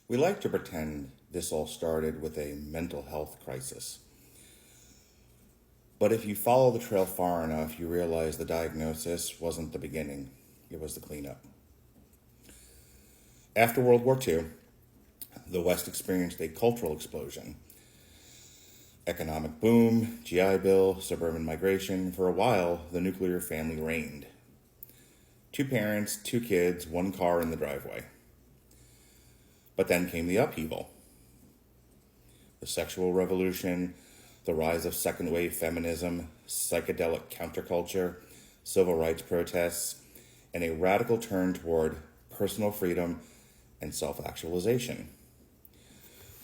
We like to pretend this all started with a mental health crisis. But if you follow the trail far enough, you realize the diagnosis wasn't the beginning, it was the cleanup. After World War II, the West experienced a cultural explosion. Economic boom, GI Bill, suburban migration. For a while, the nuclear family reigned. 2 parents, 2 kids, 1 car in the driveway. But then came the upheaval. The sexual revolution, the rise of second wave feminism, psychedelic counterculture, civil rights protests, and a radical turn toward personal freedom and self-actualization.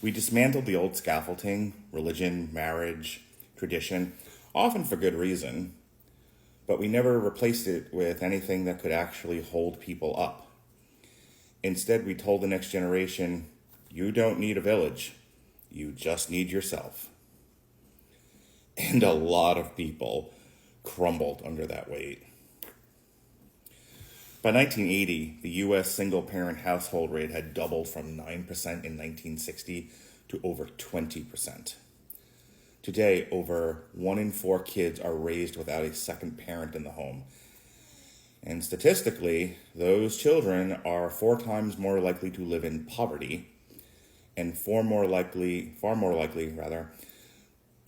We dismantled the old scaffolding, religion, marriage, tradition, often for good reason, but we never replaced it with anything that could actually hold people up. Instead, we told the next generation, you don't need a village, you just need yourself. And a lot of people crumbled under that weight. By 1980, the U.S. single-parent household rate had doubled from 9% in 1960 to over 20%. Today, over 1 in 4 kids are raised without a second parent in the home. And statistically, those children are 4 times more likely to live in poverty and far more likely,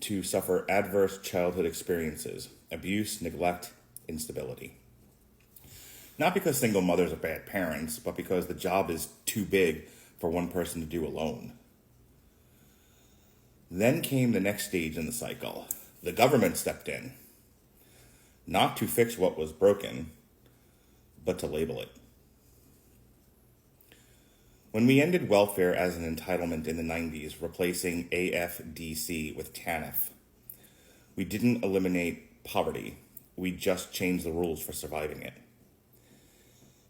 to suffer adverse childhood experiences, abuse, neglect, instability. Not because single mothers are bad parents, but because the job is too big for one person to do alone. Then came the next stage in the cycle. The government stepped in, not to fix what was broken, but to label it. When we ended welfare as an entitlement in the 90s, replacing AFDC with TANF, we didn't eliminate poverty, we just changed the rules for surviving it.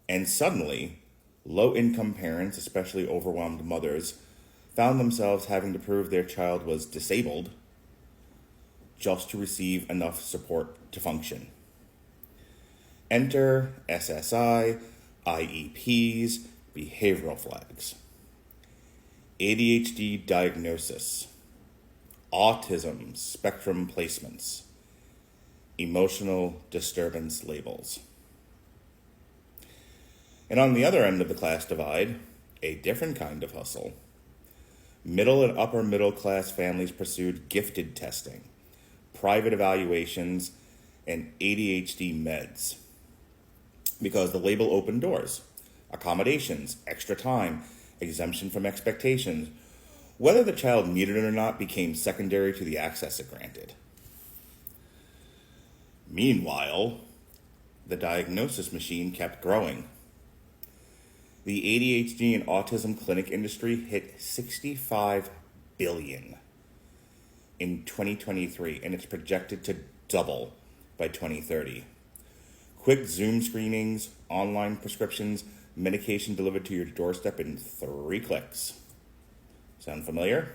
And suddenly, low-income parents, especially overwhelmed mothers, found themselves having to prove their child was disabled just to receive enough support to function. Enter SSI, IEPs, behavioral flags. ADHD diagnosis, autism spectrum placements, emotional disturbance labels. And on the other end of the class divide, a different kind of hustle. Middle and upper middle class families pursued gifted testing, private evaluations, and ADHD meds. Because the label opened doors, accommodations, extra time, exemption from expectations. Whether the child needed it or not became secondary to the access it granted. Meanwhile, the diagnosis machine kept growing. The ADHD and autism clinic industry hit $65 billion in 2023, and it's projected to double by 2030. Quick Zoom screenings, online prescriptions, medication delivered to your doorstep in 3 clicks. Sound familiar?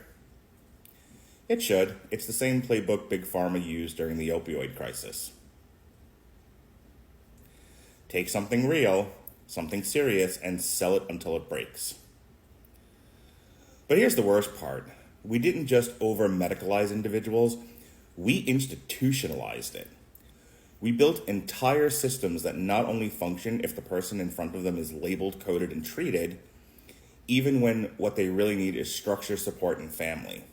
It should. It's the same playbook Big Pharma used during the opioid crisis. Take something real, something serious, and sell it until it breaks. But here's the worst part. We didn't just over-medicalize individuals, we institutionalized it. We built entire systems that not only function if the person in front of them is labeled, coded, and treated, even when what they really need is structure, support, and family.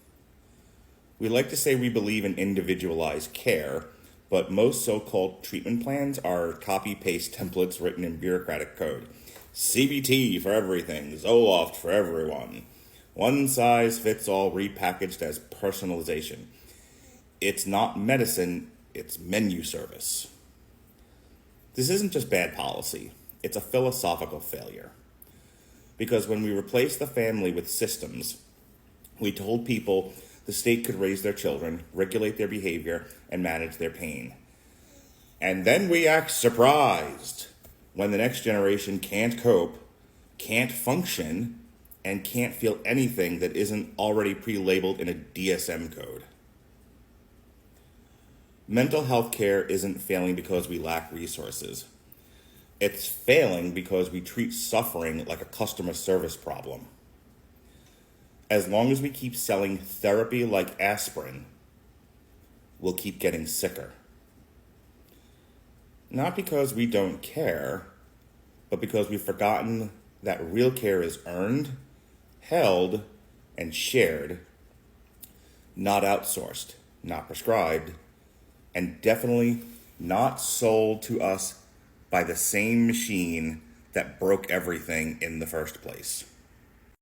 We like to say we believe in individualized care, but most so-called treatment plans are copy-paste templates written in bureaucratic code. CBT for everything, Zoloft for everyone. One size fits all repackaged as personalization. It's not medicine, it's menu service. This isn't just bad policy, it's a philosophical failure. Because when we replaced the family with systems, we told people the state could raise their children, regulate their behavior, and manage their pain. And then we act surprised when the next generation can't cope, can't function, and can't feel anything that isn't already pre-labeled in a DSM code. Mental health care isn't failing because we lack resources. It's failing because we treat suffering like a customer service problem. As long as we keep selling therapy like aspirin, we'll keep getting sicker. Not because we don't care, but because we've forgotten that real care is earned, held, and shared, not outsourced, not prescribed, and definitely not sold to us by the same machine that broke everything in the first place.